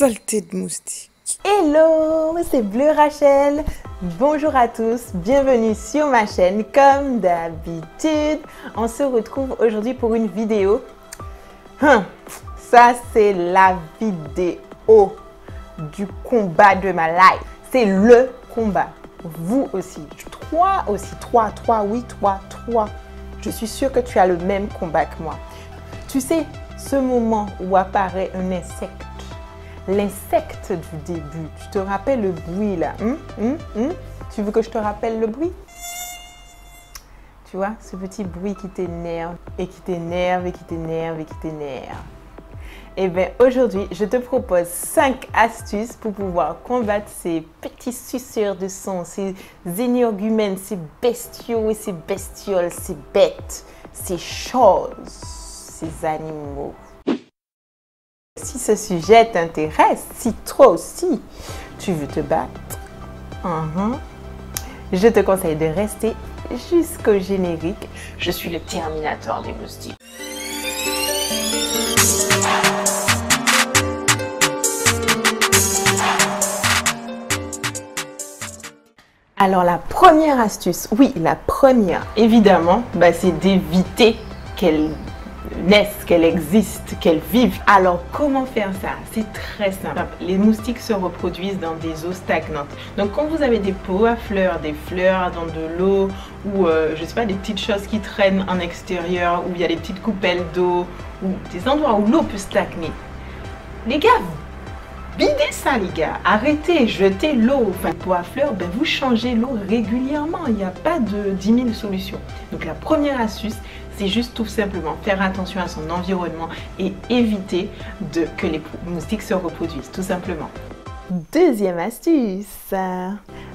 saleté de moustique. Hello, c'est Bleu Rachel. Bonjour à tous, bienvenue sur ma chaîne. Comme d'habitude, on se retrouve aujourd'hui pour une vidéo. Ça, c'est la vidéo du combat de ma life. C'est le combat. Vous aussi. Toi aussi. Toi. Je suis sûre que tu as le même combat que moi. Tu sais, ce moment où apparaît un insecte. L'insecte du début. Tu te rappelles le bruit là? Tu veux que je te rappelle le bruit? Tu vois, ce petit bruit qui t'énerve et qui t'énerve et qui t'énerve et qui t'énerve. Eh bien, aujourd'hui, je te propose 5 astuces pour pouvoir combattre ces petits suceurs de son, ces énergumènes, ces bestiaux et ces bestioles, ces bêtes, ces choses, ces animaux. Si ce sujet t'intéresse, si toi aussi tu veux te battre, je te conseille de rester jusqu'au générique. Je suis le Terminator des moustiques. Alors la première astuce, oui la première évidemment, c'est d'éviter qu'elle naisse, qu'elle existe, qu'elle vive. Alors comment faire ça? C'est très simple. Les moustiques se reproduisent dans des eaux stagnantes. Donc quand vous avez des pots à fleurs, des fleurs dans de l'eau ou je sais pas, des petites choses qui traînent en extérieur, où il y a des petites coupelles d'eau ou des endroits où l'eau peut stagner, les gars, bidez ça les gars, arrêtez, jetez l'eau. Enfin, pot à fleurs, vous changez l'eau régulièrement. Il n'y a pas de 10 000 solutions. Donc la première astuce, c'est juste tout simplement faire attention à son environnement et éviter que les moustiques se reproduisent, tout simplement. Deuxième astuce.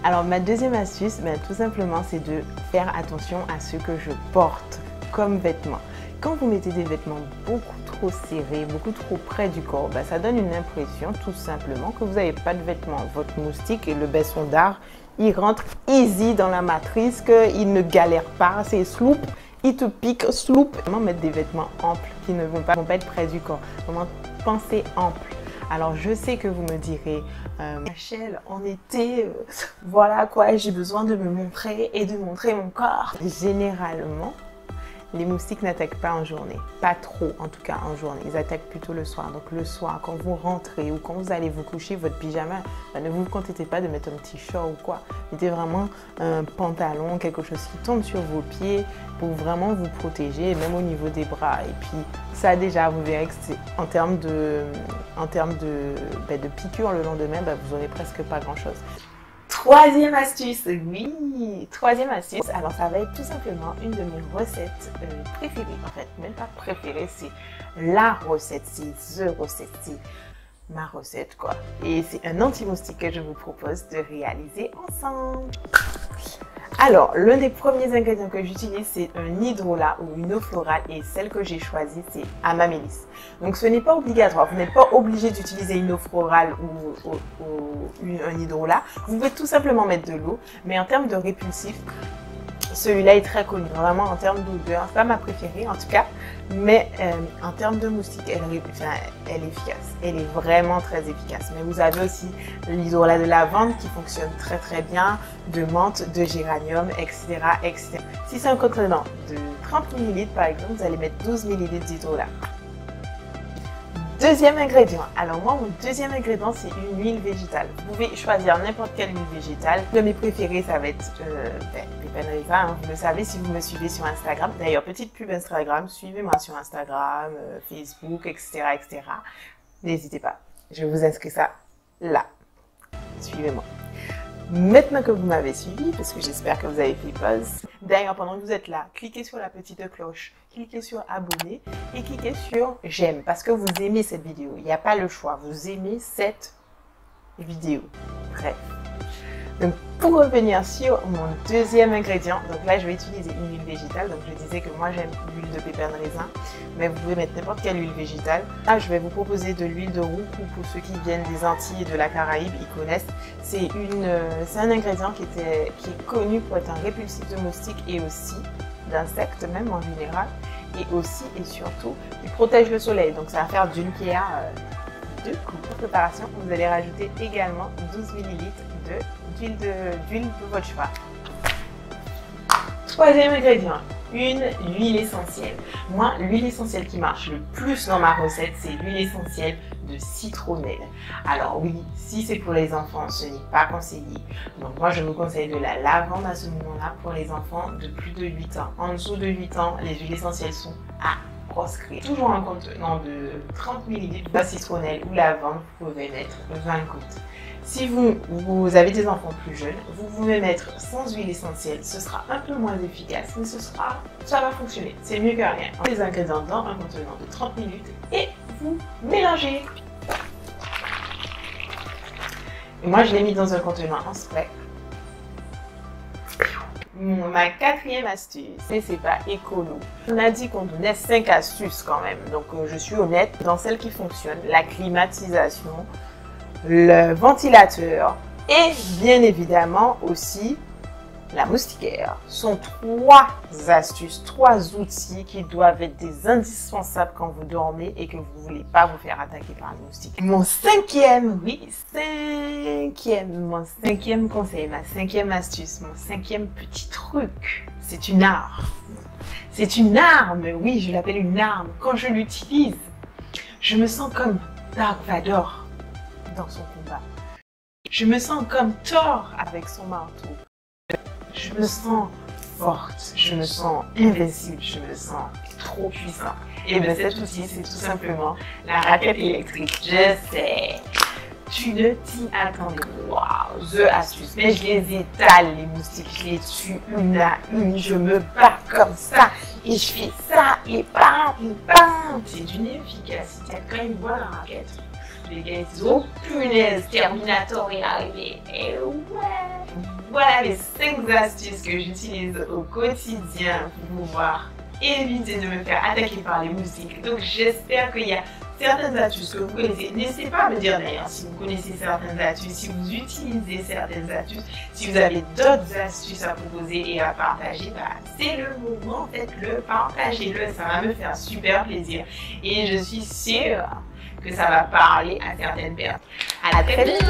Alors ma deuxième astuce, tout simplement, c'est de faire attention à ce que je porte comme vêtements. Quand vous mettez des vêtements beaucoup trop serrés, beaucoup trop près du corps, ça donne une impression tout simplement que vous n'avez pas de vêtements. Votre moustique et le besson d'art, il rentre easy dans la matrice, qu'il ne galère pas, c'est sloop. Il te pique, sloop. Vraiment mettre des vêtements amples qui ne vont pas être près du corps. Vraiment penser ample. Alors je sais que vous me direz, Rachel, en été, voilà quoi, j'ai besoin de me montrer et de montrer mon corps. Généralement, les moustiques n'attaquent pas en journée. Pas trop en tout cas en journée. Ils attaquent plutôt le soir. Donc le soir, quand vous rentrez ou quand vous allez vous coucher, votre pyjama, ne vous contentez pas de mettre un petit short ou quoi. Mettez vraiment un pantalon, quelque chose qui tombe sur vos pieds pour vraiment vous protéger, même au niveau des bras. Et puis ça déjà, vous verrez que c'est en termes de piqûres le lendemain, vous n'aurez presque pas grand chose. Troisième astuce, oui, troisième astuce, alors ça va être tout simplement une de mes recettes préférées, en fait, même pas préférée, c'est la recette, c'est the recette, c'est ma recette quoi. Et c'est un anti-moustique que je vous propose de réaliser ensemble. Alors, l'un des premiers ingrédients que j'utilise, c'est un hydrolat ou une eau florale et celle que j'ai choisie, c'est Amamélis. Donc, ce n'est pas obligatoire. Vous n'êtes pas obligé d'utiliser une eau florale ou un hydrolat. Vous pouvez tout simplement mettre de l'eau, mais en termes de répulsif, celui-là est très connu. Vraiment, en termes d'odeur, c'est pas ma préférée en tout cas, mais en termes de moustique, elle est efficace. Elle est vraiment très efficace. Mais vous avez aussi l'hydrolat de lavande qui fonctionne très très bien, de menthe, de géranium, etc. etc. Si c'est un contenant de 30 ml par exemple, vous allez mettre 12 ml d'hydrolat. Deuxième ingrédient. Alors moi, mon deuxième ingrédient, c'est une huile végétale. Vous pouvez choisir n'importe quelle huile végétale. De mes préférés, ça va être Pépin de raisin. Vous le savez si vous me suivez sur Instagram. D'ailleurs, petite pub Instagram, suivez-moi sur Instagram, Facebook, etc. etc. N'hésitez pas. Je vous inscris ça là. Suivez-moi. Maintenant que vous m'avez suivi, parce que j'espère que vous avez fait pause, d'ailleurs pendant que vous êtes là, cliquez sur la petite cloche, cliquez sur abonner et cliquez sur j'aime parce que vous aimez cette vidéo. Il n'y a pas le choix, vous aimez cette vidéo. Bref. Donc pour revenir sur mon deuxième ingrédient, donc là je vais utiliser une huile végétale. Donc je disais que moi j'aime l'huile de pépin de raisin, mais vous pouvez mettre n'importe quelle huile végétale. Là je vais vous proposer de l'huile de roucou pour ceux qui viennent des Antilles et de la Caraïbe, ils connaissent. C'est un ingrédient qui est connu pour être un répulsif de moustiques et aussi d'insectes même en général. Et aussi et surtout, il protège le soleil. Donc ça va faire d'une pierre de coupe. Pour préparation, vous allez rajouter également 12 ml d'huile de votre choix. Troisième ingrédient, une huile essentielle. Moi, l'huile essentielle qui marche le plus dans ma recette, c'est l'huile essentielle de citronnelle. Alors oui, si c'est pour les enfants, ce n'est pas conseillé. Donc moi, je vous conseille de la lavande à ce moment-là pour les enfants de plus de 8 ans. En dessous de 8 ans, les huiles essentielles sont à proscrire. Toujours un contenant de 30 ml de citronnelle ou lavande, vous pouvez mettre 20 gouttes. Si vous avez des enfants plus jeunes, vous pouvez mettre sans huile essentielle, ce sera un peu moins efficace, mais ça va fonctionner, c'est mieux que rien. Les ingrédients dans un contenant de 30 minutes et vous mélangez. Et moi je l'ai mis dans un contenant en spray. Ma quatrième astuce, mais c'est pas écolo. On a dit qu'on donnait 5 astuces quand même, donc je suis honnête dans celles qui fonctionnent, la climatisation, le ventilateur et bien évidemment aussi la moustiquaire. Ce sont 3 astuces, 3 outils qui doivent être des indispensables quand vous dormez et que vous ne voulez pas vous faire attaquer par les moustiques. Mon cinquième conseil, ma 5e astuce, mon 5e petit truc, c'est une arme. C'est une arme, oui, je l'appelle une arme. Quand je l'utilise, je me sens comme Dark Vador dans son combat. Je me sens comme Thor avec son marteau. Je me sens forte, je me sens invincible, je me sens trop puissant. Et bien cet outil, c'est tout simplement la raquette électrique. Je sais, tu ne t'y attendais pas. Waouh, the astuce. Mais je les étale, les moustiques, je les tue une à une, je me bats comme ça, et je fais ça, et bam, bam. C'est d'une efficacité. Quand ils voient la raquette, les gars, ils disent, oh punaise, Terminator est arrivé. Et ouais. Voilà les 5 astuces que j'utilise au quotidien pour pouvoir éviter de me faire attaquer par les moustiques. Donc j'espère qu'il y a certaines astuces que vous connaissez. N'hésitez pas à me dire d'ailleurs si vous connaissez certaines astuces, si vous utilisez certaines astuces, si vous avez d'autres astuces à proposer et à partager, c'est le moment, faites-le, partagez-le, ça va me faire super plaisir. Et je suis sûre que ça va parler à certaines personnes. À très bientôt!